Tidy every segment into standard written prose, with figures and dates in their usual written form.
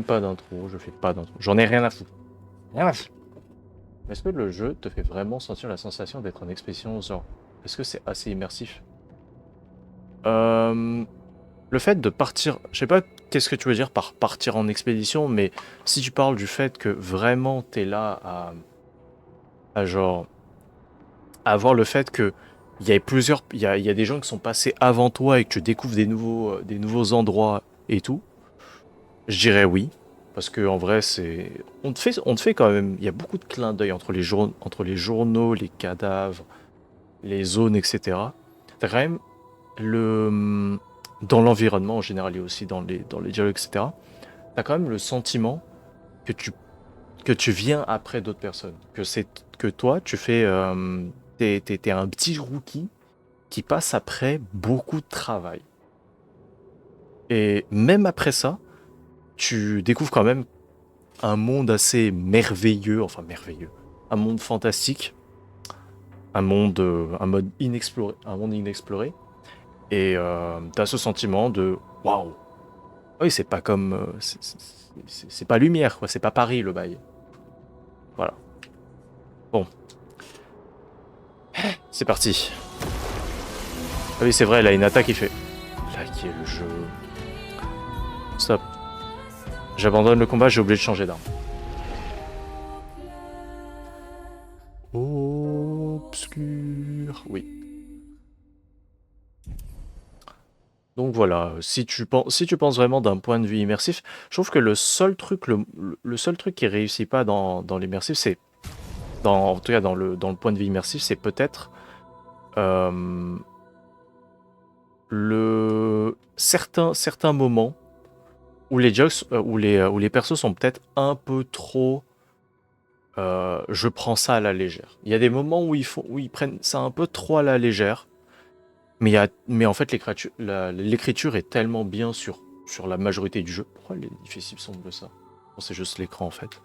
pas d'intro, je fais pas d'intro. J'en ai rien à foutre. Rien à foutre. Est-ce que le jeu te fait vraiment sentir la sensation d'être en expédition, genre, est-ce que c'est assez immersif? Le fait de partir, je sais pas qu'est-ce que tu veux dire par partir en expédition, mais si tu parles du fait que vraiment t'es là à genre, à voir le fait que il y a plusieurs, il y a des gens qui sont passés avant toi et que tu découvres des nouveaux endroits et tout, je dirais oui. Parce que en vrai, c'est, on te fait quand même, il y a beaucoup de clins d'œil entre entre les journaux, les cadavres, les zones, etc. T'as quand même dans l'environnement en général et aussi dans les dialogues, etc. T'as quand même le sentiment que tu viens après d'autres personnes. Que toi, tu fais, t'es un petit rookie qui passe après beaucoup de travail. Et même après ça, tu découvres quand même un monde assez merveilleux, enfin merveilleux, un monde fantastique, un monde inexploré, et t'as ce sentiment de waouh. Oui, c'est pas comme, c'est pas Lumière, quoi, c'est pas Paris le bail. Voilà. Bon, c'est parti. Ah oui, c'est vrai, elle a une attaque qui fait. Là, qui est le jeu. Stop. J'abandonne le combat, j'ai oublié de changer d'arme. Obscur. Oui. Donc voilà, si tu penses vraiment d'un point de vue immersif, je trouve que le seul truc qui réussit pas dans l'immersif, c'est, en tout cas dans le point de vue immersif, c'est peut-être euh, certains moments où les jokes, où les persos sont peut-être un peu trop. Je prends ça à la légère. Il y a des moments où ils prennent ça un peu trop à la légère, mais en fait l'écriture est tellement bien sur la majorité du jeu. Pourquoi les difficiles semblent ça? Bon, c'est juste l'écran en fait.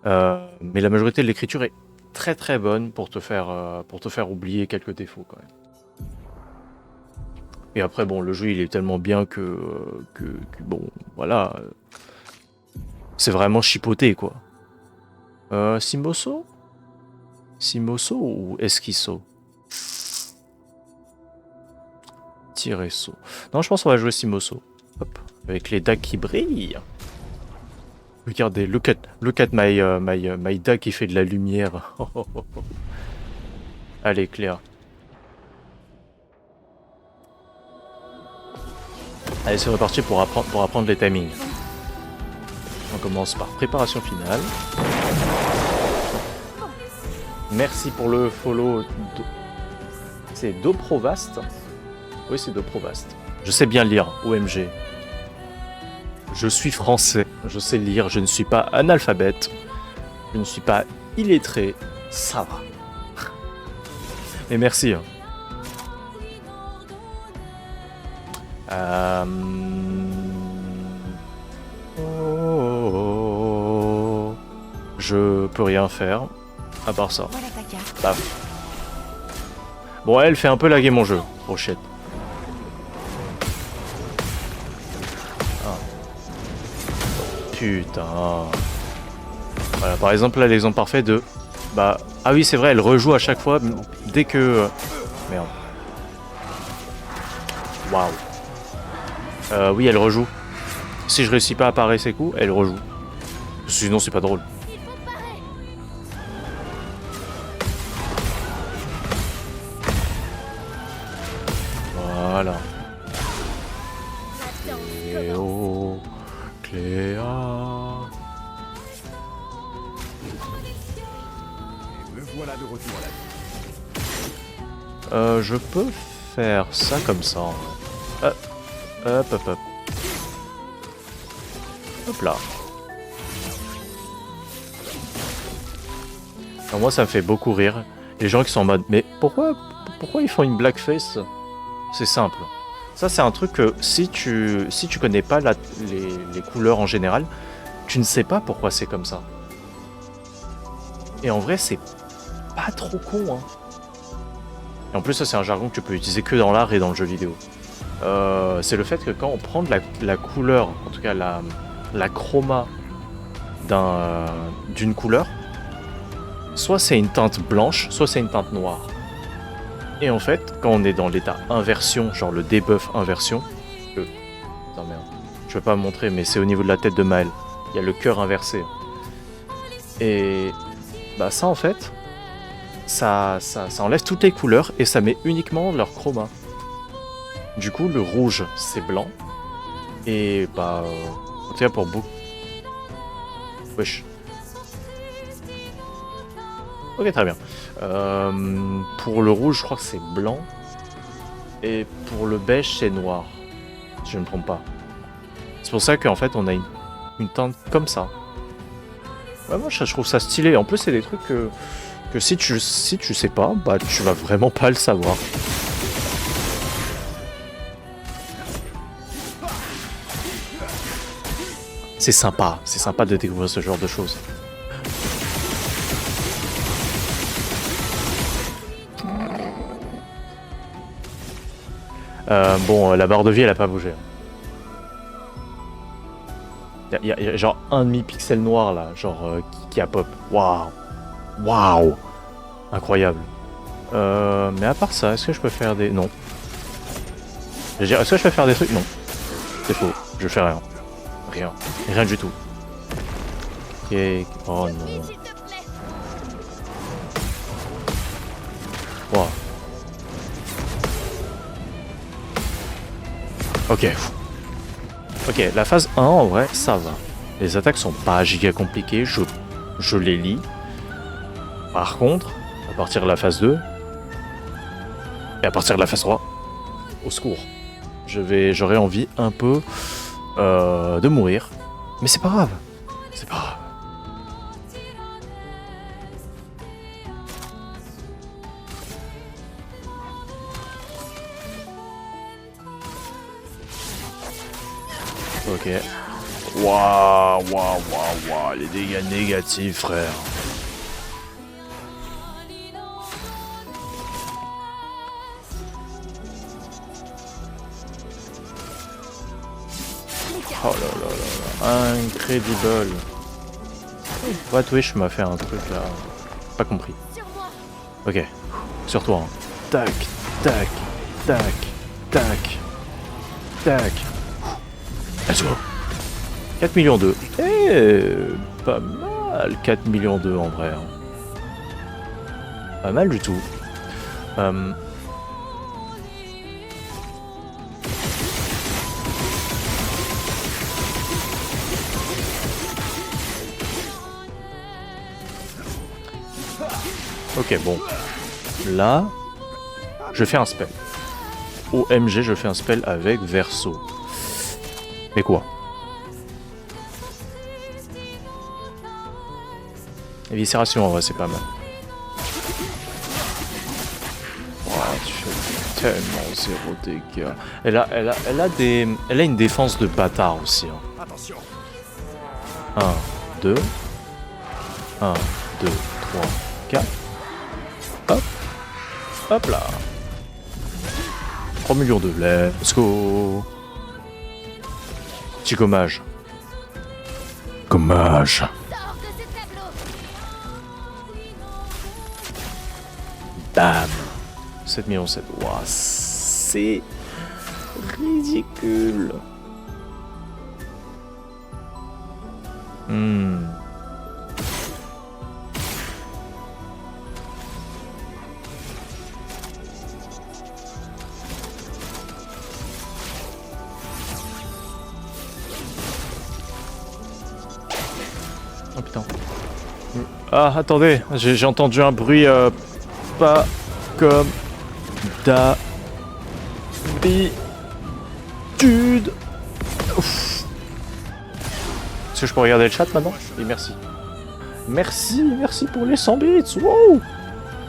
Mais la majorité de l'écriture est très très bonne pour te faire oublier quelques défauts quand même. Et après bon, le jeu il est tellement bien que bon, voilà, c'est vraiment chipoté quoi. Simoso? Simoso ou Esquisso? Tireso. Non, je pense qu'on va jouer Simoso. Hop, avec les dagues qui brillent. Regardez, look at my dague qui fait de la lumière. Allez, Cléa. Allez, c'est reparti pour apprendre les timings. On commence par préparation finale. Merci pour le follow. C'est Doprovast. Oui, c'est Doprovast. Je sais bien lire, OMG. Je suis français, je sais lire, je ne suis pas analphabète, je ne suis pas illettré, ça va. Mais merci. Je peux rien faire, à part ça. Paf. Bon, elle fait un peu laguer mon jeu. Oh shit. Putain. Voilà, par exemple, là, l'exemple parfait de... Bah... Ah oui, c'est vrai, elle rejoue à chaque fois, dès que... Merde. Waouh. Oui, elle rejoue. Si je réussis pas à parer ses coups, elle rejoue. Sinon, c'est pas drôle. Voilà. Cléo... Cléa... Je peux faire ça comme ça. Hop, hop, hop, hop. Hop là. Alors moi, ça me fait beaucoup rire. Les gens qui sont en mode, mais pourquoi ils font une blackface? C'est simple. Ça, c'est un truc que si tu connais pas les couleurs en général, tu ne sais pas pourquoi c'est comme ça. Et en vrai, c'est pas trop con, hein. Et en plus, ça, c'est un jargon que tu peux utiliser que dans l'art et dans le jeu vidéo. C'est le fait que quand on prend de la couleur, en tout cas la la chroma d'une couleur, soit c'est une teinte blanche, soit c'est une teinte noire. Et en fait, quand on est dans l'état inversion, genre le debuff inversion, putain merde, je vais pas montrer, mais c'est au niveau de la tête de Maël. Il y a le cœur inversé. Et bah ça en fait, ça enlève toutes les couleurs et ça met uniquement leur chroma. Du coup, le rouge c'est blanc. Et bah, en tout cas pour beaucoup. Wesh. Ok, très bien. Pour le rouge, je crois que c'est blanc. Et pour le beige, c'est noir. Si je ne me trompe pas. C'est pour ça qu'en fait, on a une teinte comme ça. Ouais, moi, je trouve ça stylé. En plus, c'est des trucs que si tu sais pas, bah, tu vas vraiment pas le savoir. C'est sympa de découvrir ce genre de choses. Bon, la barre de vie, elle a pas bougé. Il y a genre un demi-pixel noir là, genre qui a pop. Waouh! Waouh! Incroyable. Mais à part ça, est-ce que je peux faire des... Non. Je veux dire, est-ce que je peux faire des trucs? Non. C'est faux. Je fais rien. Rien. Rien du tout. Ok. Oh non. Wow. Ok. Ok, la phase 1, en vrai, ça va. Les attaques sont pas giga compliquées, je les lis. Par contre, à partir de la phase 2, et à partir de la phase 3, au secours. J'aurais envie un peu de mourir. Mais c'est pas grave. C'est pas grave. Ok. Waouh, les dégâts négatifs, frère. Oh là là là là, incredible. Ouais, Twitch m'a fait un truc là. Pas compris. Ok, sur toi. Hein. Tac, tac, tac, tac, tac. Let's go. 4 millions 2. Pas mal 4 millions 2 en vrai. Hein. Pas mal du tout. Ok, bon. Là, je fais un spell. OMG, je fais un spell avec Verso. Mais quoi? Éviscération, en vrai, c'est pas mal. Oh, tu fais tellement zéro dégâts. Elle a une défense de bâtard aussi. Hein. 1, 2. 1, 2, 3, 4. Hop. Hop là. 3 millions de let's go. Petit gommage. Gommage. Bam. 7 millions 7. Ouah, c'est ridicule. Oh putain. Ah, attendez, j'ai entendu un bruit pas comme d'habitude. Est-ce que je peux regarder le chat maintenant? Oui, merci. Merci pour les 100 bits. Wow.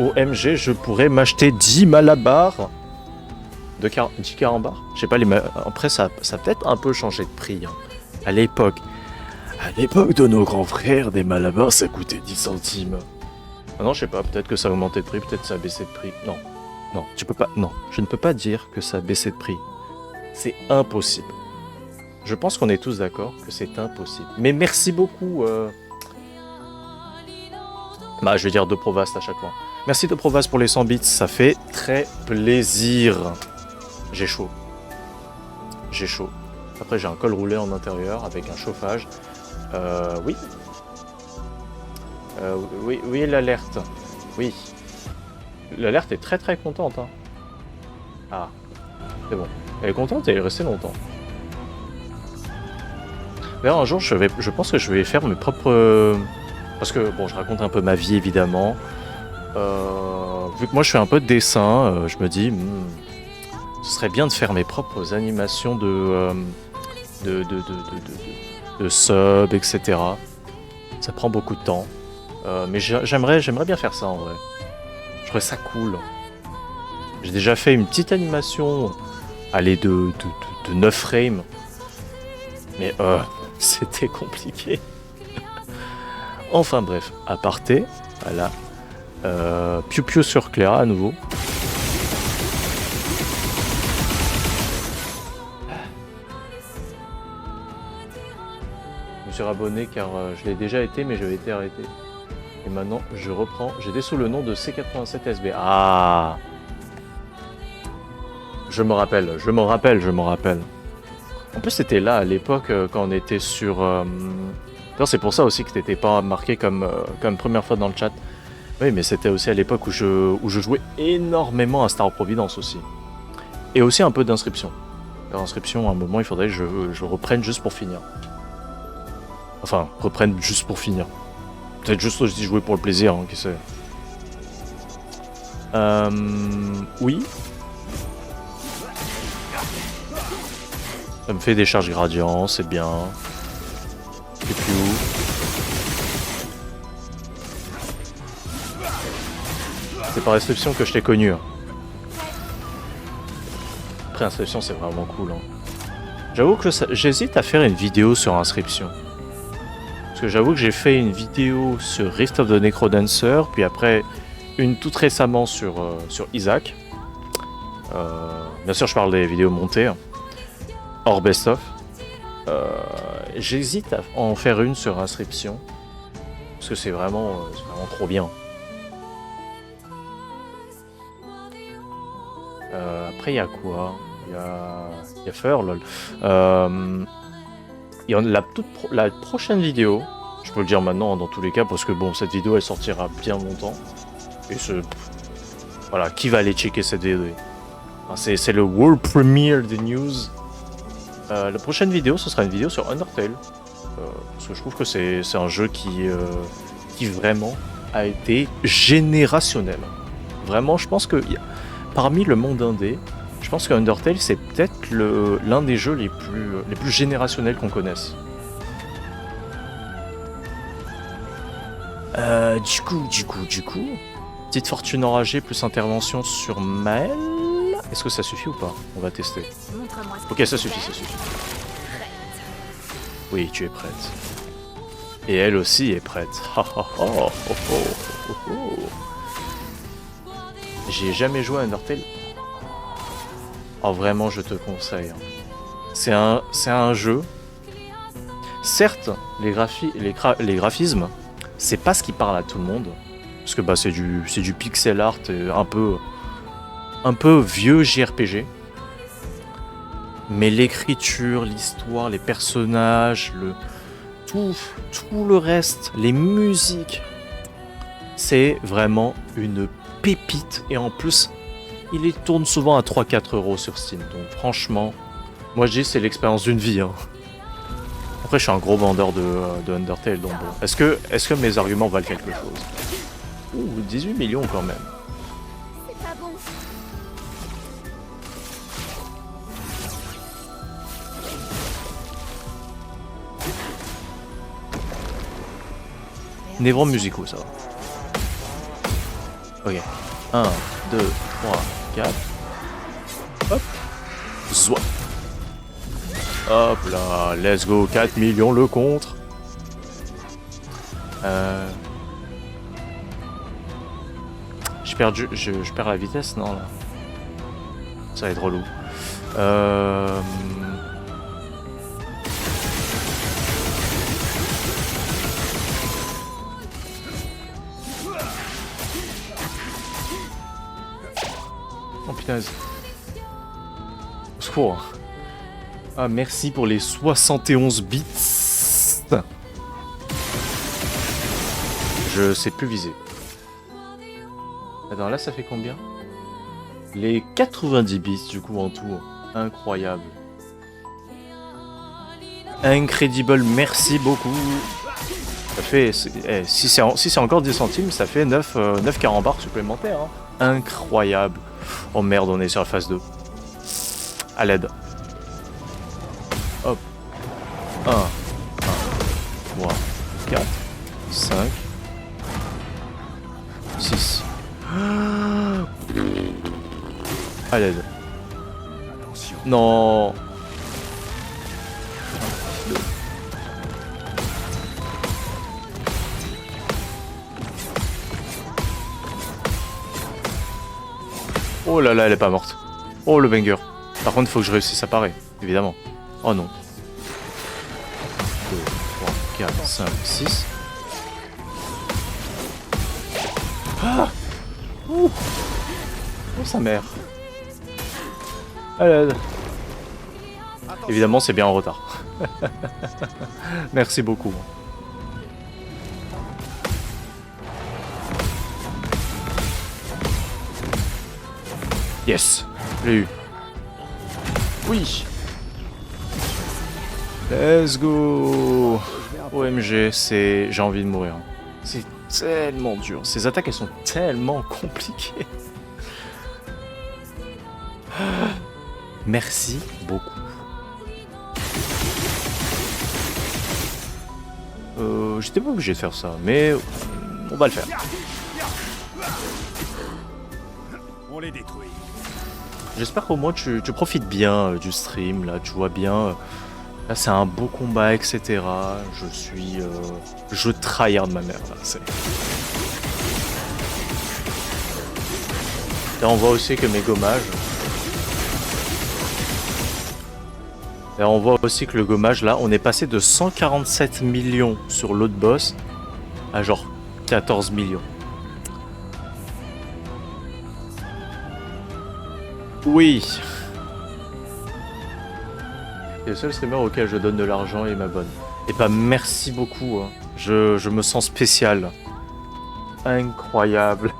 OMG, je pourrais m'acheter 10 malabars. 10 carambars. Je sais pas, après ça a peut-être un peu changé de prix. Hein. À l'époque de nos grands frères, des malabars ça coûtait 10 centimes. Ah non, je sais pas, peut-être que ça a augmenté de prix, peut-être que ça a baissé de prix. Non, tu peux pas. Non, je ne peux pas dire que ça a baissé de prix. C'est impossible. Je pense qu'on est tous d'accord que c'est impossible. Mais merci beaucoup. Bah, je vais dire De Provast à chaque fois. Merci De Provast pour les 100 bits, ça fait très plaisir. J'ai chaud. J'ai chaud. Après, j'ai un col roulé en intérieur avec un chauffage. Oui. Oui, l'alerte. Oui. L'alerte est très très contente. Hein. Ah, c'est bon. Elle est contente et elle est restée longtemps. D'ailleurs, un jour, je pense que je vais faire mes propres... Parce que, bon, je raconte un peu ma vie, évidemment. Vu que moi, je fais un peu de dessin, je me dis... ce serait bien de faire mes propres animations de sub, etc. Ça prend beaucoup de temps. Mais j'aimerais bien faire ça, en vrai. Je trouve ça cool. J'ai déjà fait une petite animation, allez, de 9 frames. Mais c'était compliqué. Enfin bref, aparté, voilà. Piu Piu sur Clara à nouveau. Je me suis rabonné car je l'ai déjà été, mais j'avais été arrêté. Et maintenant, je reprends. J'étais sous le nom de C87SB. Ah! Je me rappelle. En plus, c'était là à l'époque quand on était sur. D'ailleurs, c'est pour ça aussi que t'étais pas marqué comme première fois dans le chat. Oui, mais c'était aussi à l'époque où je jouais énormément à Star Providence aussi. Et aussi un peu d'inscription. L'inscription, à un moment, il faudrait que je reprenne juste pour finir. Enfin, reprenne juste pour finir. Peut-être juste aussi jouer pour le plaisir, hein, qui sait. Oui. Ça me fait des charges gradients, c'est bien. Et puis où c'est par Inscription que je t'ai connu. Hein. Après Inscription, c'est vraiment cool. Hein. J'avoue que j'hésite à faire une vidéo sur Inscription. Parce que j'avoue que j'ai fait une vidéo sur Rift of the Necrodancer, puis après une toute récemment sur Isaac. Bien sûr, je parle des vidéos montées, hein, hors best-of. J'hésite à en faire une sur Inscription, parce que c'est vraiment trop bien. Après, il y a quoi? Il y a Fur, lol. Il y a la prochaine vidéo, je peux le dire maintenant dans tous les cas, parce que bon, cette vidéo elle sortira bien longtemps. Et voilà, qui va aller checker cette vidéo? C'est le world premiere des news. La prochaine vidéo, ce sera une vidéo sur Undertale. Parce que je trouve que c'est un jeu qui vraiment a été générationnel. Vraiment, je pense que parmi le monde indé, je pense que Undertale c'est peut-être l'un des jeux les plus générationnels qu'on connaisse. Du coup, petite fortune enragée plus intervention sur Maël. Est-ce que ça suffit ou pas? On va tester. Ok, ça suffit. Oui, tu es prête. Et elle aussi est prête. J'y ai jamais joué à Undertale. Oh, vraiment, je te conseille. C'est un jeu. Certes, les graphismes, c'est pas ce qui parle à tout le monde. Parce que bah, c'est du pixel art un peu vieux JRPG. Mais l'écriture, l'histoire, les personnages, tout le reste, les musiques, c'est vraiment une pépite. Et en plus, il tourne souvent à 3-4 € sur Steam. Donc franchement, moi je dis c'est l'expérience d'une vie. Hein. Après je suis un gros vendeur de Undertale, donc bon. Est-ce que mes arguments valent quelque chose? Ouh, 18 millions quand même. Névrons musicaux, ça va. Ok. 1, 2, 3, 4. Hop. Zouap. Hop là, let's go. 4 millions le contre. Je perds la vitesse, non là. Ça va être relou. punaise. Au secours. Ah, merci pour les 71 bits. Je sais plus viser. Attends, là ça fait combien? Les 90 bits du coup en tout. Incroyable. Incredible, merci beaucoup. Ça fait... si c'est encore 10 centimes, ça fait 9 carambars supplémentaires. Hein. Incroyable. Oh merde, on est sur la phase 2. À l'aide. Hop. 1, 3, 4, 5, 6. À l'aide. Non. Oh là là, elle est pas morte. Oh le banger. Par contre, il faut que je réussisse à parer, évidemment. Oh non. 2, 3, 4, 5, 6. Ah Ouh. Oh sa mère. À l'aide. Évidemment, c'est bien en retard. Merci beaucoup. Yes, j'ai eu. Oui. Let's go. OMG, c'est... J'ai envie de mourir. C'est tellement dur. Ces attaques, elles sont tellement compliquées. Merci beaucoup. J'étais pas obligé de faire ça, mais on va le faire. On les détruit. J'espère qu'au moins tu profites bien du stream, là, tu vois bien. Là, c'est un beau combat, etc. Je suis... je tryhard ma mère, là. Là, on voit aussi que mes gommages... Là, on voit aussi que le gommage, là, on est passé de 147 millions sur l'autre boss à genre 14 millions. Oui. C'est le seul streamer auquel je donne de l'argent et m'abonne. Et bah merci beaucoup. Hein. Je me sens spécial. Incroyable.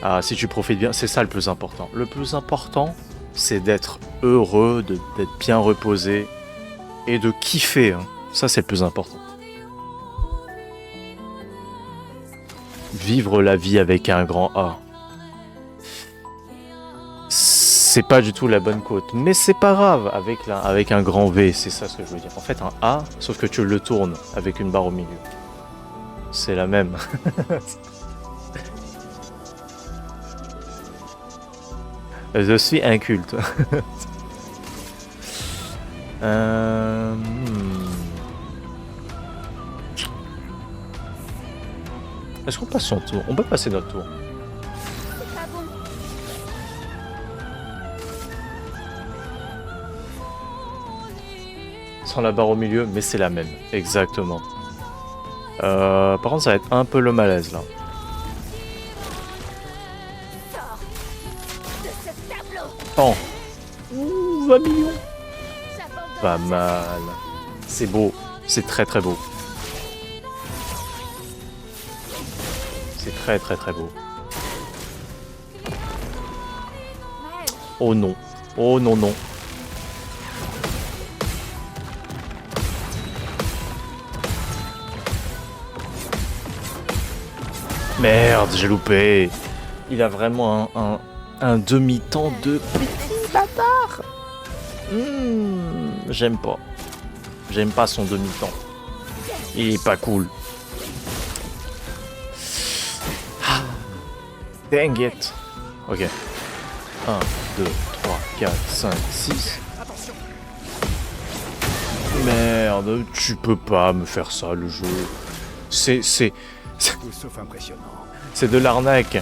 Ah, si tu profites bien, c'est ça le plus important. Le plus important, c'est d'être heureux, d'être bien reposé et de kiffer. Hein. Ça, c'est le plus important. Vivre la vie avec un grand A. C'est pas du tout la bonne côte, mais c'est pas grave avec un grand V, c'est ça ce que je veux dire. En fait, un A, sauf que tu le tournes avec une barre au milieu. C'est la même. Je suis inculte. Est-ce qu'on passe son tour? On peut passer notre tour. Sans la barre au milieu, mais c'est la même. Exactement. Par contre, ça va être un peu le malaise, là. Oh. Ouh, 20 millions. Pas mal. C'est beau. C'est très très beau. C'est très très très beau. Oh non. Oh non non. Merde, j'ai loupé. Il a vraiment un demi-temps de petit bâtard. J'aime pas. J'aime pas son demi-temps. Il est pas cool. Dang it. Ok. 1, 2, 3, 4, 5, 6. Merde, tu peux pas me faire ça, le jeu. C'est Tout sauf impressionnant. C'est de l'arnaque.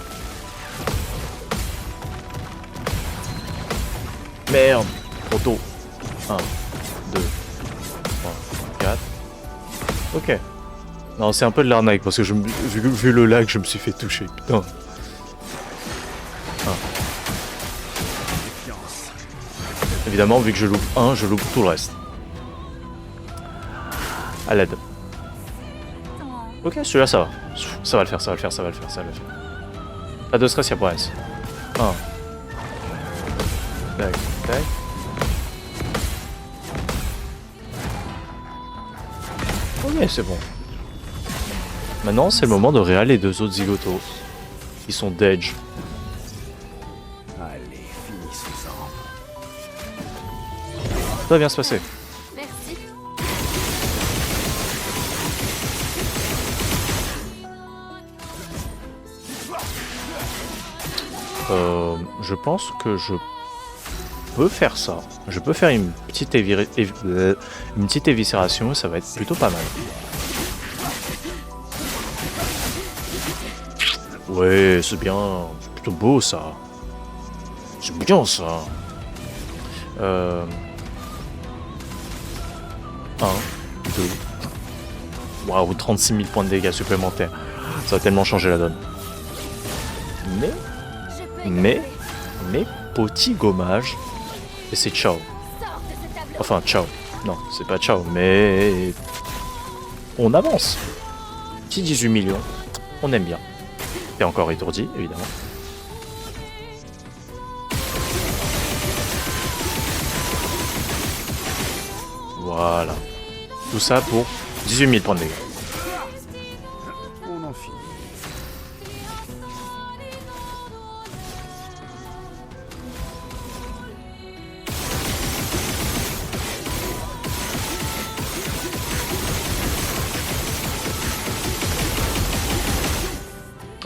Merde. Trop tôt. 1, 2, 3, 4. Ok. Non, c'est un peu de l'arnaque parce que vu le lag, je me suis fait toucher. Putain. évidemment, vu que je loupe un, je loupe tout le reste. À l'aide. Ok, celui-là, ça va. Ça va le faire, ça va le faire, ça va le faire, ça va le faire. Pas de stress, y'a pas S. 1. Tac, tac. Ok, c'est bon. Maintenant, c'est le moment de réal les deux autres zigotos. Ils sont d'edge. Allez, finissons-en. Ça va bien se passer. Merci. Je pense que je peux faire ça. Je peux faire une petite éviscération, ça va être plutôt pas mal. Ouais, c'est bien. C'est plutôt beau ça. C'est bien ça. 1, 2. Waouh, 36 000 points de dégâts supplémentaires. Ça va tellement changer la donne. Mais, petit gommage. Et c'est ciao. Enfin, ciao. Non, c'est pas ciao, mais... On avance. Petit 18 millions. On aime bien. Et encore étourdi, évidemment. Voilà. Tout ça pour 18 000 points de dégâts. On en finit.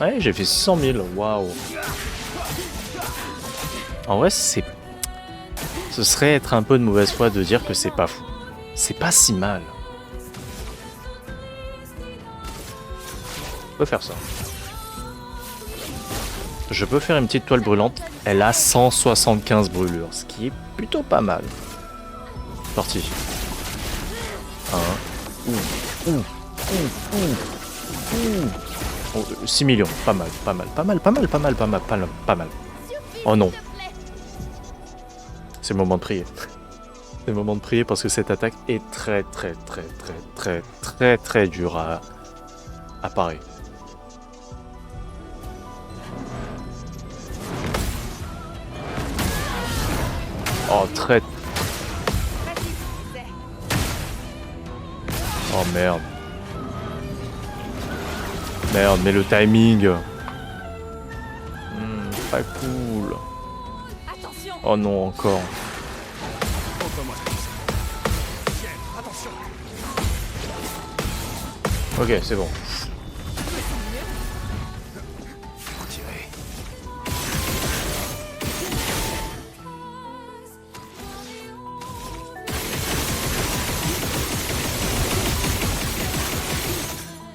Ouais, j'ai fait 600 000. Waouh. En vrai, ce serait être un peu de mauvaise foi de dire que c'est pas fou. C'est pas si mal. Je peux faire ça. Je peux faire une petite toile brûlante. Elle a 175 brûlures, ce qui est plutôt pas mal. Parti. 1. 6 millions. Pas mal, pas mal, pas mal, pas mal, pas mal, pas mal, pas mal, pas mal. Oh non. C'est le moment de prier. C'est le moment de prier parce que cette attaque est très dure à parer. Oh, très... Oh merde. Merde, mais le timing... pas cool. Attention. Oh non, encore. Attention. Ok, c'est bon. Retirez.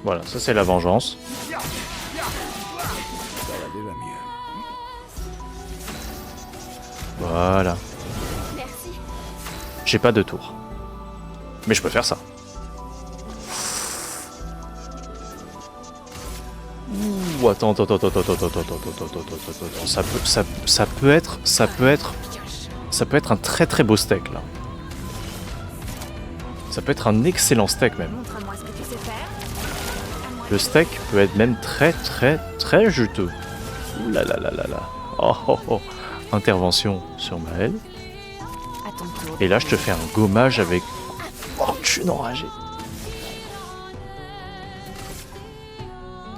Voilà, ça c'est la vengeance. Ça va déjà mieux. Voilà. Merci. J'ai pas de tour. Mais je peux faire ça. Ouh, attends. Ça peut être un très beau steak là. Ça peut être un excellent steak même. Montre-moi ce que tu sais faire. Le steak peut être même très juteux. Ouh là là là là là. Oh. Intervention sur Maël. À ton tour. Et là je te fais un gommage avec... Oh, je suis enragé.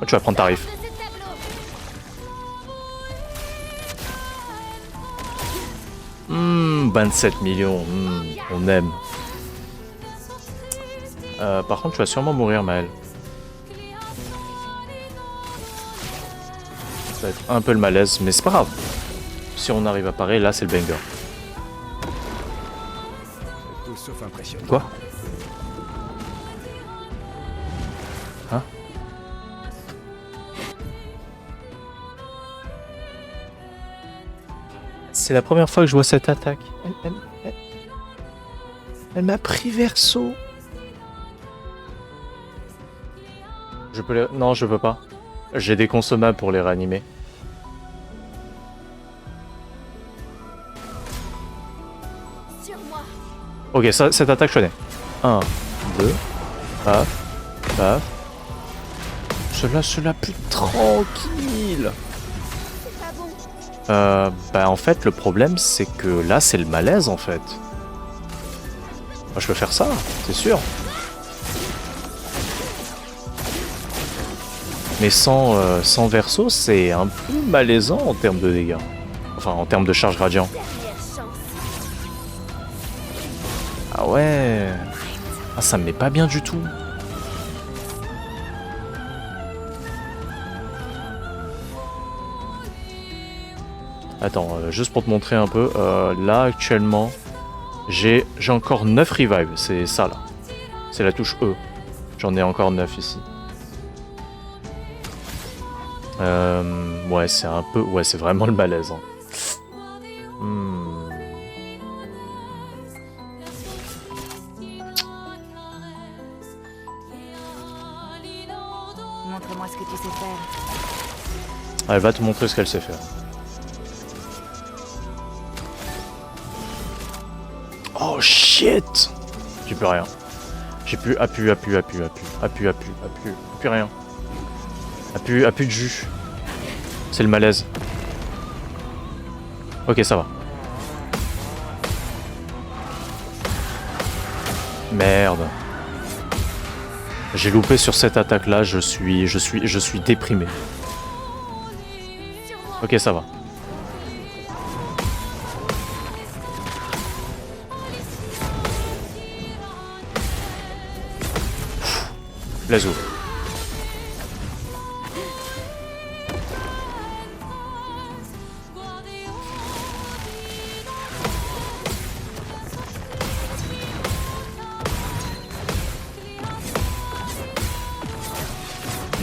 Oh, tu vas prendre tarif. 27 millions, on aime. Par contre, tu vas sûrement mourir, Maël. Ça va être un peu le malaise, mais c'est pas grave. Si on arrive à parer, là, c'est le banger. Tout sauf impressionnant. Quoi? Hein? C'est la première fois que je vois cette attaque. Elle m'a pris verso. Je peux les... Non, je peux pas. J'ai des consommables pour les réanimer. Ok, ça, cette attaque je connais. 1, 2, paf, paf. Cela plus tranquille. C'est pas bon. Bah en fait le problème c'est que là c'est le malaise en fait. Moi je peux faire ça, c'est sûr. Mais sans verso c'est un peu malaisant en termes de dégâts. Enfin en termes de charge gradient. Dernière chance. Ah ouais. Ah ça me met pas bien du tout. Attends, juste pour te montrer un peu, là actuellement, j'ai encore 9 revives, c'est ça là. C'est la touche E. J'en ai encore 9 ici. Ouais, c'est un peu... Ouais, c'est vraiment le malaise. Hein. Hmm. Montre-moi ce que tu sais faire. Elle va te montrer ce qu'elle sait faire. Oh shit! J'ai plus rien. J'ai plus appuie, plus rien. Appuie de jus. C'est le malaise. Ok, ça va. Merde. J'ai loupé sur cette attaque là, je suis déprimé. Ok, ça va. Let's go.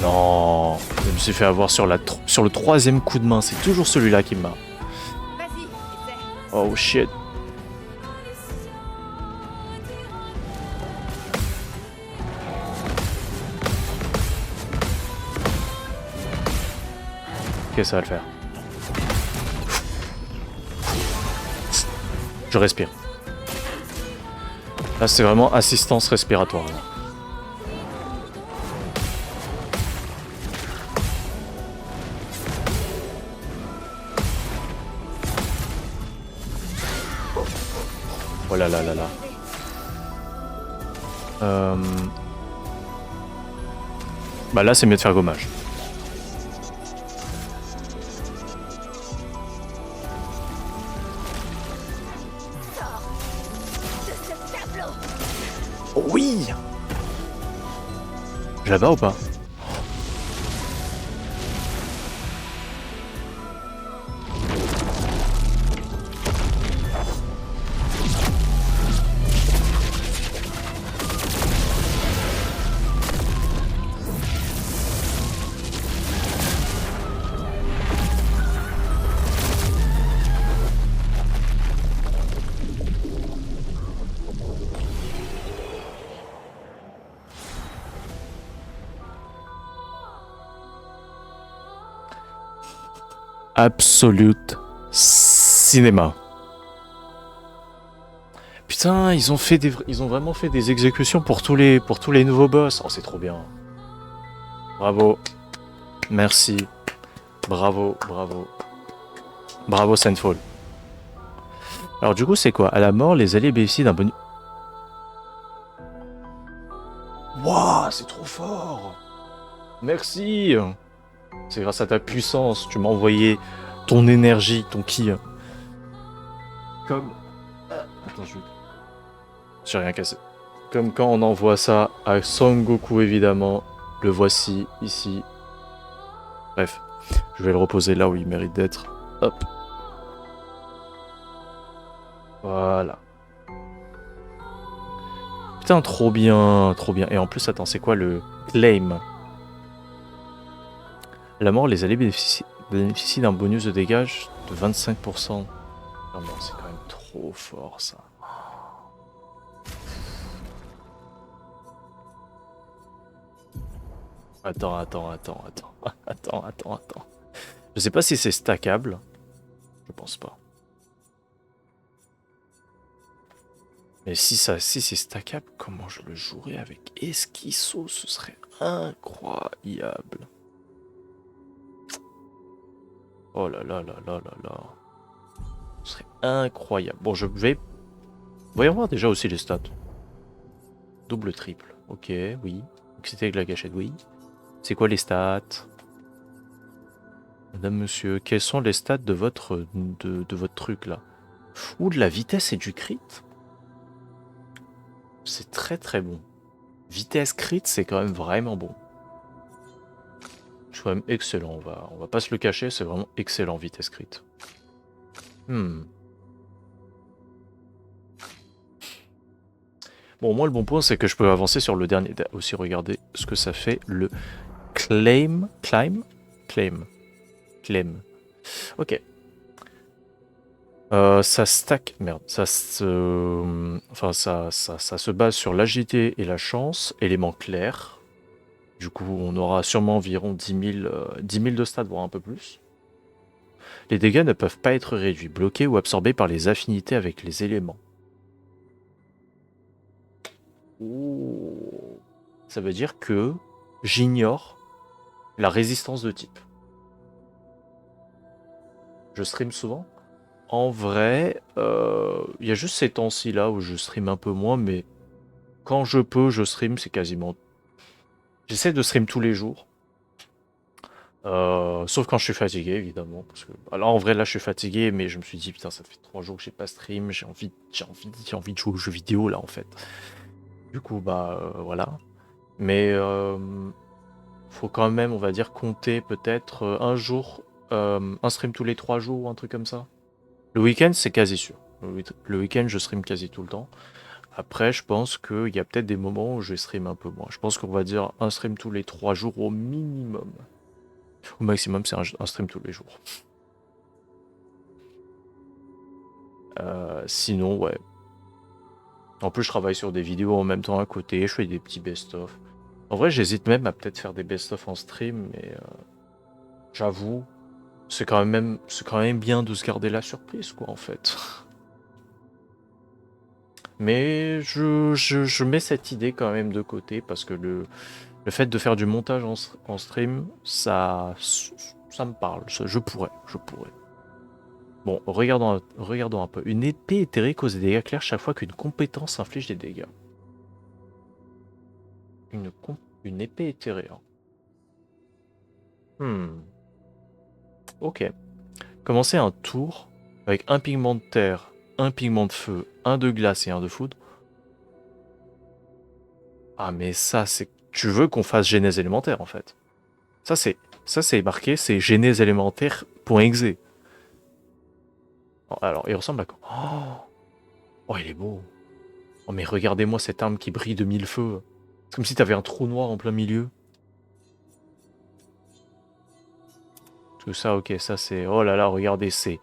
Non, je me suis fait avoir sur le troisième coup de main. C'est toujours celui-là qui m'a. Vas-y, essaie. Oh shit. Ok, ça va le faire. Je respire. Là, c'est vraiment assistance respiratoire. Là. Oh là là là là. Bah là, c'est mieux de faire gommage. Sors de ce tableau. Oh oui. Je la bats ou pas? Absolute cinéma. Putain, ils ont vraiment fait des exécutions pour tous les nouveaux boss. Oh, c'est trop bien. Bravo. Merci. Bravo, bravo. Bravo Sandfall. Alors du coup, c'est quoi? À la mort, les alliés bénéficient d'un bonus. Waouh, c'est trop fort. Merci. C'est grâce à ta puissance, tu m'as envoyé ton énergie, ton ki. Comme... Attends, j'ai rien cassé. Comme quand on envoie ça à Son Goku, évidemment. Le voici, ici. Bref, je vais le reposer là où il mérite d'être. Hop. Voilà. Putain, trop bien, trop bien. Et en plus, attends, c'est quoi le claim? La mort, les alliés bénéficient d'un bonus de dégâts de 25%. Non, non, c'est quand même trop fort, ça. Attends. Attends. Je sais pas si c'est stackable. Je pense pas. Mais si c'est stackable, comment je le jouerais avec Esquisso? Ce serait incroyable. Oh là là là là là là. Ce serait incroyable. Bon, je vais... Voyons voir déjà aussi les stats. Double, triple. Ok, oui. C'était avec la gâchette, oui. C'est quoi les stats? Madame, monsieur, quels sont les stats de votre truc là? Ou de la vitesse et du crit? C'est très très bon. Vitesse crit, c'est quand même vraiment bon. C'est quand même excellent, on va pas se le cacher, c'est vraiment excellent vitesse crit. Bon, moi le bon point c'est que je peux avancer sur le dernier. Aussi regarder ce que ça fait le claim. Ok. Ça stack. Merde. Ça se. Enfin, ça se base sur l'agilité et la chance, élément clair. Du coup, on aura sûrement environ 10 000 de stats, voire un peu plus. Les dégâts ne peuvent pas être réduits, bloqués ou absorbés par les affinités avec les éléments. Ouh. Ça veut dire que j'ignore la résistance de type. Je stream souvent. En vrai, il y a juste ces temps-ci là où je stream un peu moins, mais quand je peux, je stream, c'est quasiment... J'essaie de stream tous les jours. Sauf quand je suis fatigué, évidemment. Parce que... Alors en vrai, là, je suis fatigué, mais je me suis dit, putain, ça fait 3 jours que j'ai pas stream, j'ai envie de jouer aux jeux vidéo, là, en fait. Du coup, bah, voilà. Mais faut quand même, on va dire, compter peut-être un jour, un stream tous les 3 jours, ou un truc comme ça. Le week-end, c'est quasi sûr. Le week-end, je stream quasi tout le temps. Après, je pense qu'il y a peut-être des moments où je stream un peu moins. Je pense qu'on va dire un stream tous les 3 jours au minimum. Au maximum, c'est un stream tous les jours. Sinon, ouais. En plus, je travaille sur des vidéos en même temps à côté. Je fais des petits best-of. En vrai, j'hésite même à peut-être faire des best-of en stream, mais j'avoue, c'est quand même bien de se garder la surprise, quoi, en fait. Mais je mets cette idée quand même de côté parce que le fait de faire du montage en stream, ça me parle. Je pourrais. Bon, regardons un peu. Une épée éthérée cause des dégâts clairs chaque fois qu'une compétence inflige des dégâts. Une épée éthérée. Ok. Commencer un tour avec un pigment de terre, un pigment de feu, un de glace et un de foudre. Ah mais ça c'est... Tu veux qu'on fasse genèse élémentaire en fait. Ça c'est marqué, c'est genèse élémentaire.exe. Alors il ressemble à quoi? Oh il est beau. Oh mais regardez-moi cette arme qui brille de 1000 feux. C'est comme si t'avais un trou noir en plein milieu. Tout ça ok, ça c'est... Oh là là regardez, c'est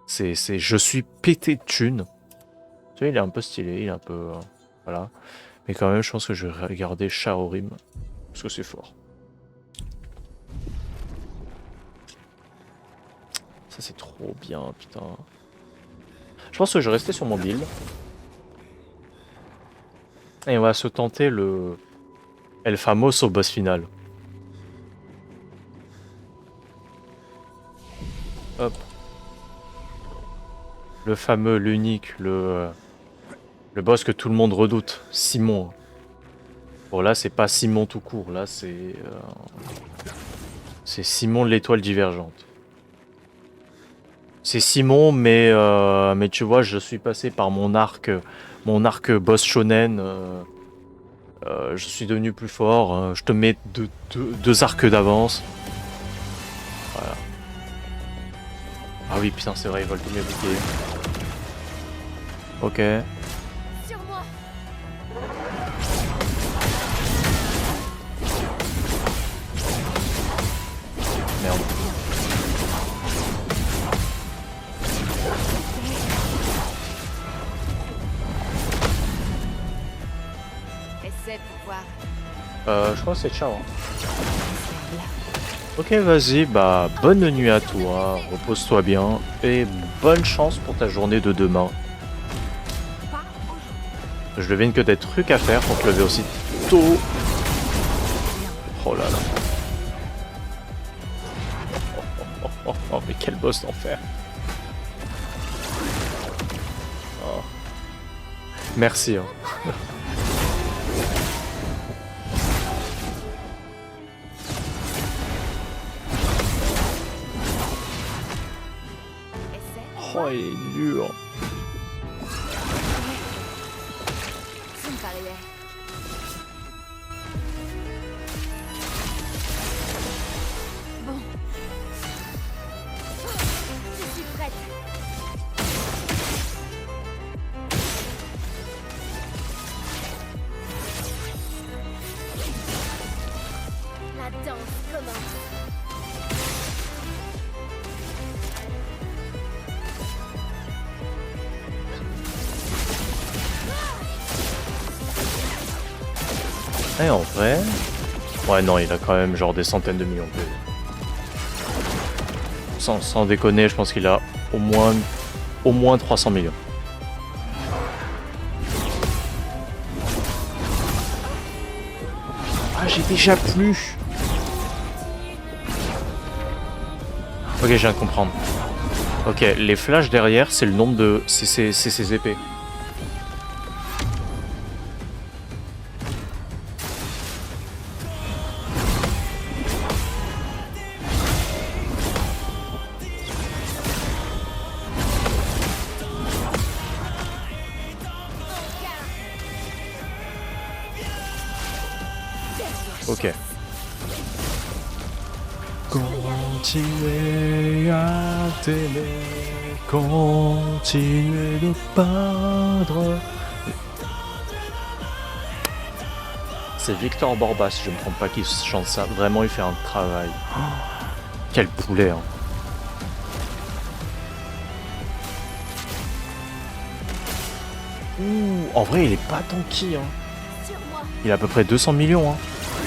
je suis pété de thunes. Tu vois il est un peu stylé, il est un peu... voilà. Mais quand même, je pense que je vais regarder Shaorim. Parce que c'est fort. Ça, c'est trop bien, putain. Je pense que je vais rester sur mon build. Et on va se tenter le... El Famoso boss final. Hop. Le fameux, l'unique, le boss que tout le monde redoute. Simon. Bon, là, c'est pas Simon tout court. Là, c'est... c'est Simon de l'étoile divergente. C'est Simon, mais tu vois, je suis passé par mon arc boss shonen. Je suis devenu plus fort. Je te mets deux arcs d'avance. Voilà. Ah oui, putain, c'est vrai, ils volent tous mes boucliers. Ok. Sur moi. Merde. Essaie pour voir. Je crois que c'est ciao. Ok, vas-y, bah bonne nuit à toi, repose-toi bien et bonne chance pour ta journée de demain. Pas aujourd'hui. Je devine que des trucs à faire pour te lever aussi tôt. Oh là là. Oh, mais quel boss d'enfer. Oh. Merci. Hein. Essaie. Oh, il est dur. C'est une barrière. Bon. Je suis prête. La danse commence. Et en vrai... Ouais non, il a quand même genre des centaines de millions de PV. Sans déconner, je pense qu'il a au moins 300 millions. Ah, j'ai déjà plus. Ok, je viens de comprendre. Ok, les flashs derrière, c'est le nombre de... C'est ses épées. Ok. Continuez à t'aimer, continuez de peindre. C'est Victor Borba, si je me trompe pas, qui chante ça. Vraiment, il fait un travail. Oh, quel poulet, hein. Ouh, en vrai, il est pas tanky, hein. Sur moi. Il a à peu près 200 millions, hein.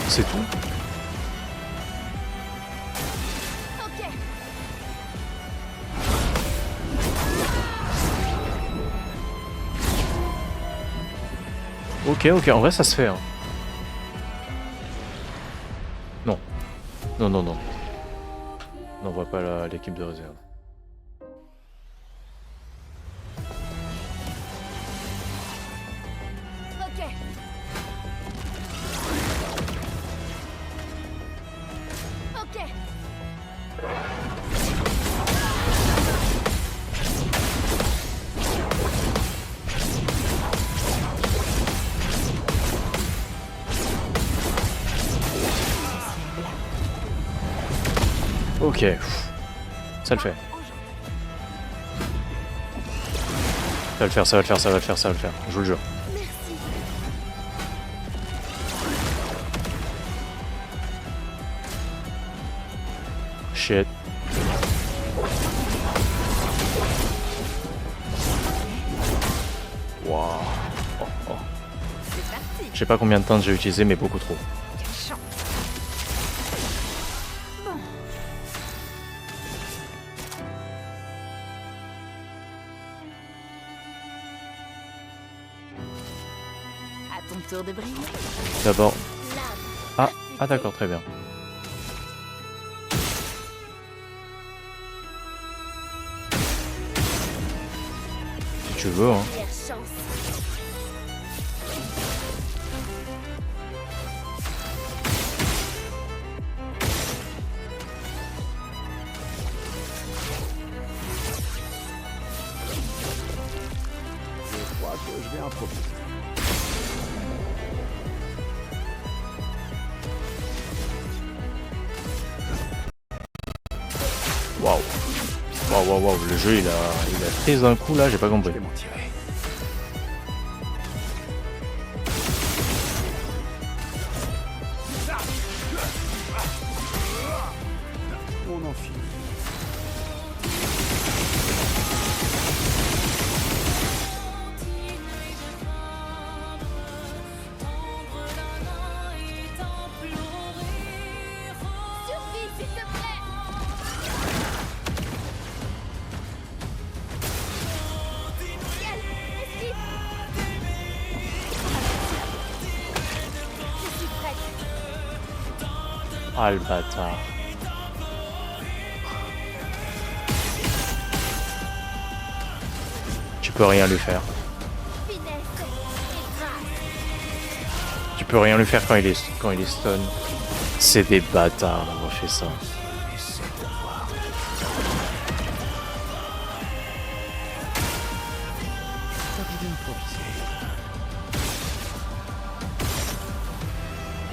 C'est tout. Ok. Ok, en vrai, ça se fait, hein. Non. Non, on voit pas l'équipe de réserve. Ok. Ok. Ok. Ça le fait. Ça va le faire, ça va le faire, ça va le faire, ça va le faire. Je vous le jure. Merci. Shit. Waouh. Oh. C'est parti. Je sais pas combien de temps j'ai utilisé, mais beaucoup trop. Quelle chance. Bon. À ton tour de briller. D'abord. L'âme. Ah d'accord, très bien. Si tu veux, hein. Première chance. Je crois que je vais en profiter. Waouh, le jeu il a pris un coup là, j'ai pas Je compris. vais m'en tirer. On en finit. Survie, s'il te plaît. Ciel, esquive. Ah le bâtard. Tu peux rien lui faire. Finesse et grâce. Tu peux rien lui faire quand il est stun. C'est des bâtards d'avoir fait ça.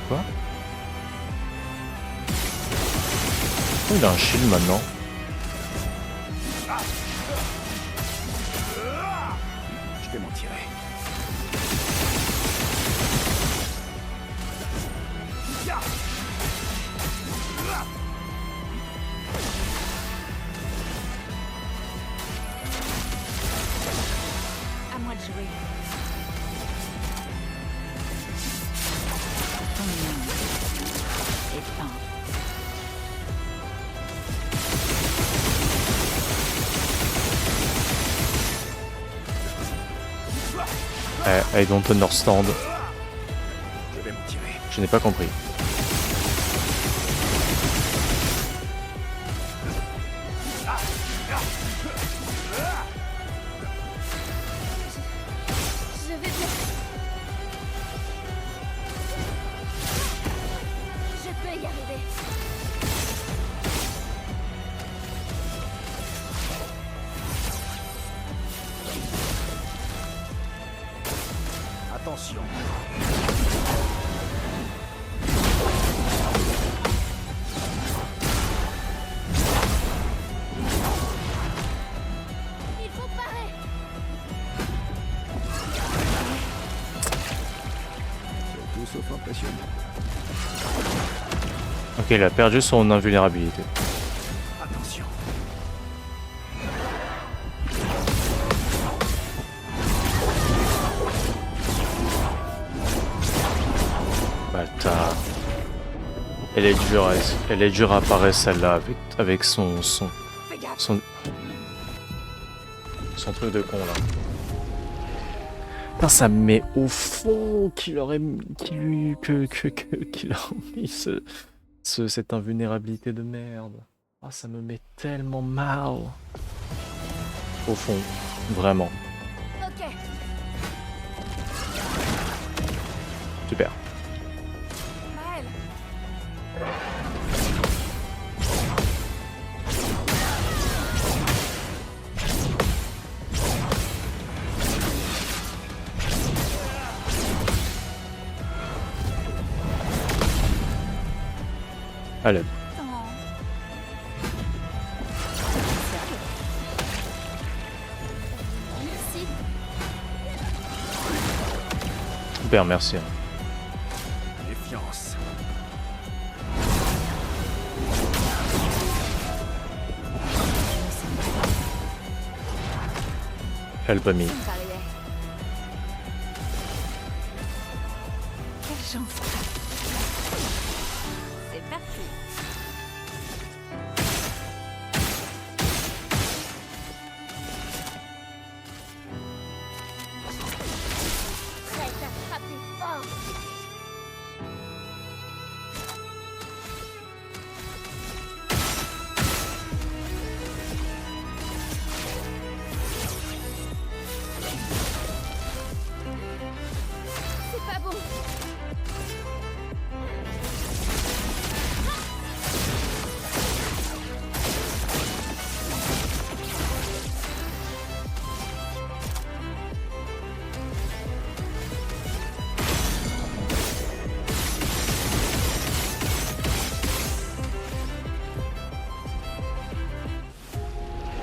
Quoi? Oh, il a un shield maintenant. Je vais m'en tirer. À moi de jouer. Ton nom est peint. I don't understand. Je vais m'en tirer. Je n'ai pas compris. Je vais bien. Je peux y arriver. Attention. Il faut parer. C'est tout sauf impressionnant. Ok, il a perdu son invulnérabilité. Attention. Bâtard. Elle est dure à apparaître celle-là avec son Fais gaffe. son truc de con là. Putain, ça me met au fond qu'il aurait qu'il a mis cette invulnérabilité de merde. Ah, ça me met tellement mal. Au fond, vraiment. Ok. Super. Maël. Allez. Attends. Merci. Super, merci. Méfiance. Help me. Ça me pariait. Quelle chance. C'est parti. Prête à frapper fort. C'est pas bon.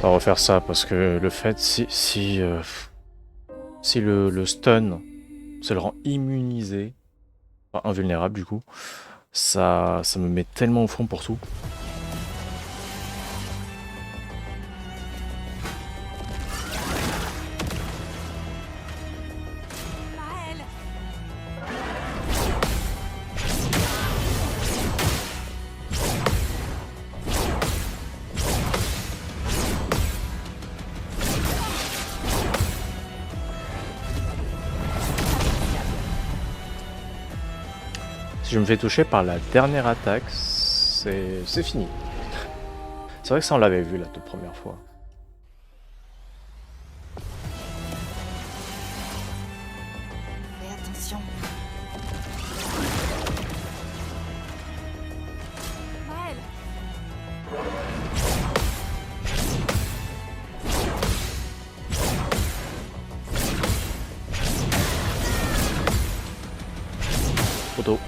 On va refaire ça parce que le fait si le stun se le rend immunisé, enfin invulnérable du coup, ça me met tellement au fond pour tout. Maël. Si je me fais toucher par la dernière attaque, C'est fini. C'est vrai que ça on l'avait vu la toute première fois. Fais attention. Maël. Photo.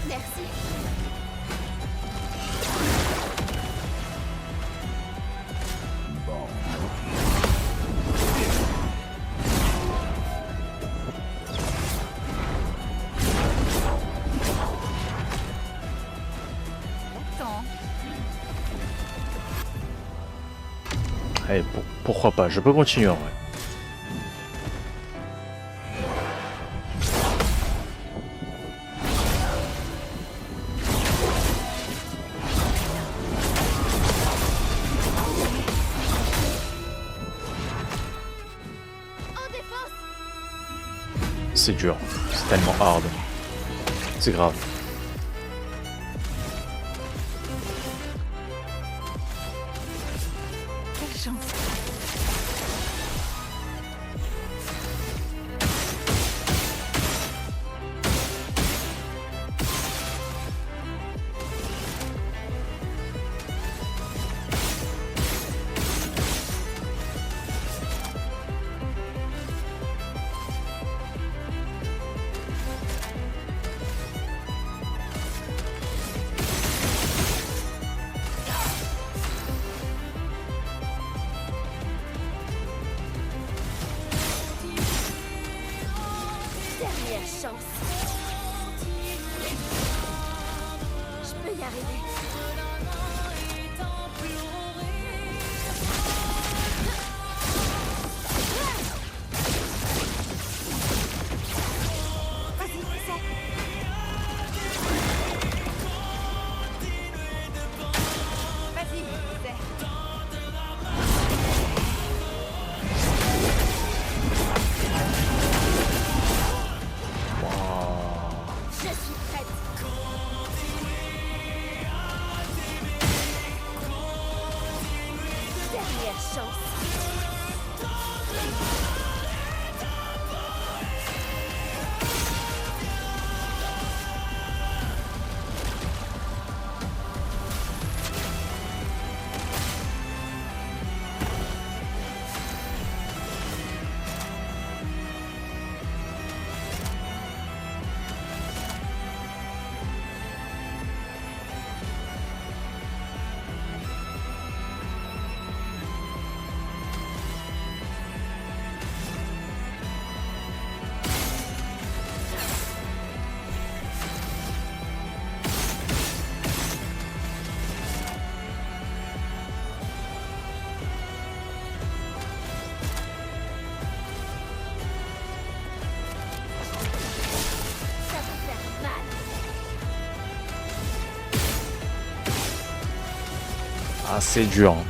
Merci. Bon. Attends. Allez, pourquoi pas, je peux continuer en vrai. En défense. C'est dur, c'est tellement hard. C'est grave. Quelle chance. Dernière chance. Je peux y arriver. Vas-y, essaie. Vas-y, essaie. Je suis prête. Dernière chance. Ça peut faire mal. Ah, c'est dur. Hein.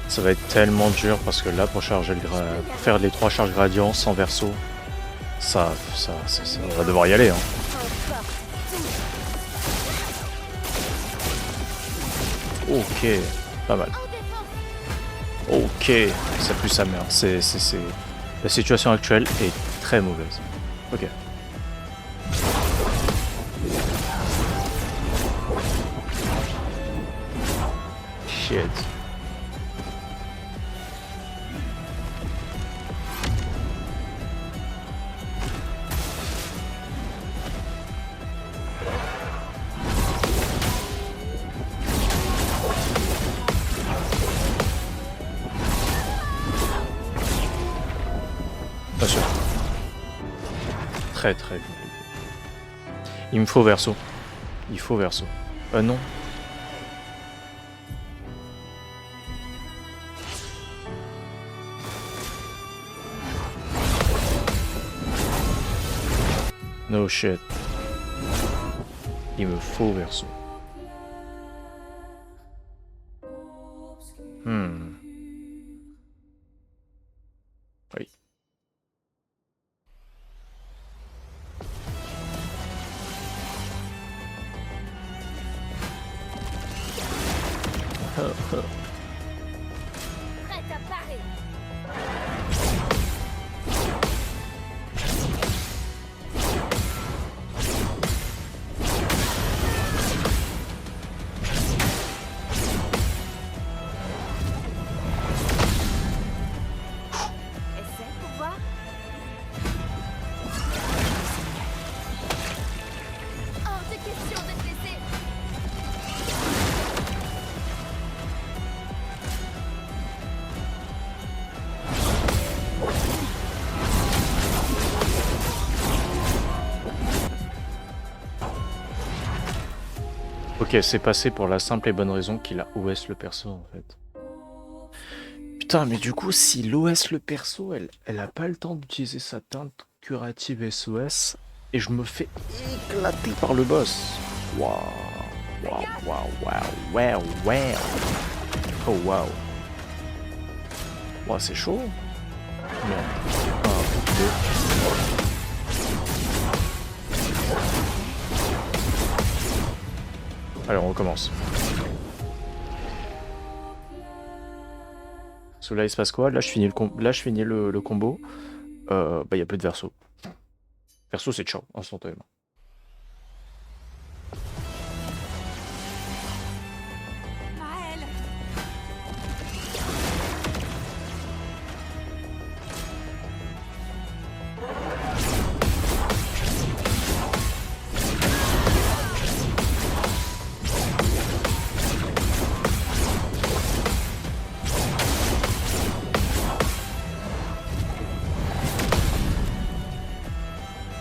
Ça va être tellement dur parce que là, pour charger pour faire les 3 charges gradients sans verso, ça va devoir y aller. Hein. Encore. Ok, pas mal. En défense. Ok, ça pue sa mère. La situation actuelle est très mauvaise. Ok. Shit. Pas sûr. Très très compliqué. Il me faut verso. Il faut verso. Non. No shit. Il me faut verso. Prête à parer. Essaie pour voir. Hors de question de te laisser. Ok, c'est passé pour la simple et bonne raison qu'il a OS le perso en fait. Putain, mais du coup, si l'OS le perso, elle a pas le temps d'utiliser sa teinte curative SOS, et je me fais éclater par le boss. Waouh, waouh, waouh, waouh, waouh, waouh. Oh waouh. Waouh, c'est chaud. Non. Un, deux. Allez, on recommence. Parce que là, il se passe quoi? Là, je finis le combo. Bah, il n'y a plus de verso. Verso, c'est ciao, instantanément. Maël.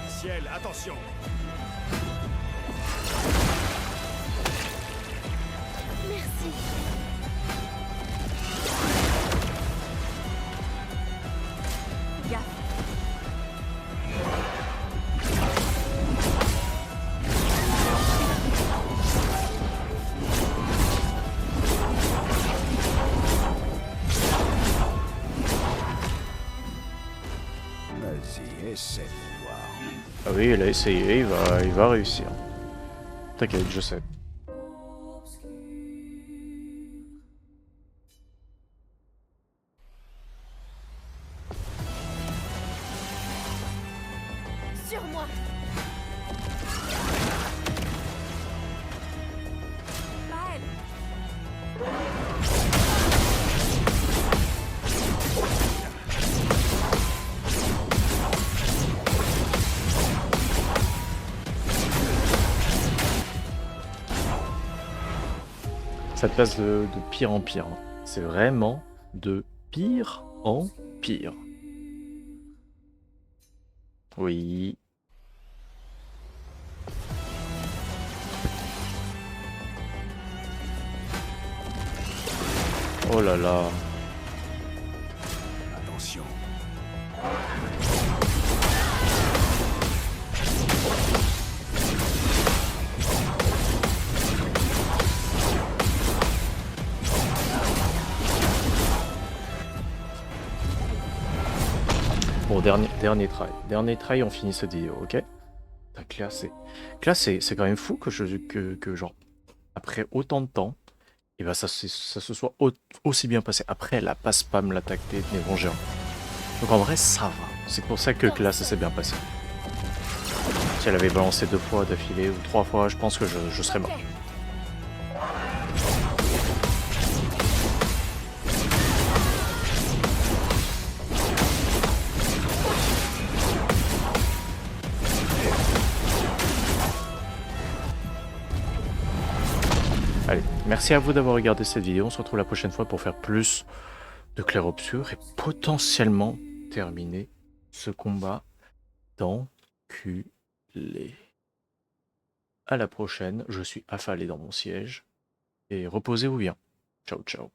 Ciel, attention. Merci. Gaffe. Vas-y, essaie de voir. Ah oui, il a essayé, il va réussir. T'inquiète, je sais. Sur moi. Maël. Ça te passe de pire en pire, hein. C'est vraiment de pire en pire. Oui. Oh là là. Attention. Bon, dernier try. Dernier try, on finit cette vidéo, ok? Tac, là, c'est quand même fou que genre, après autant de temps, et bah ça se soit aussi bien passé. Après, elle a pas spam l'attaque des névrons géants. Donc en vrai, ça va. C'est pour ça que là, ça s'est bien passé. Si elle avait balancé 2 fois d'affilée ou 3 fois, je pense que je serais mort. Allez, merci à vous d'avoir regardé cette vidéo. On se retrouve la prochaine fois pour faire plus de clair-obscur et potentiellement terminer ce combat d'enculé. À la prochaine, je suis affalé dans mon siège et reposez-vous bien. Ciao ciao.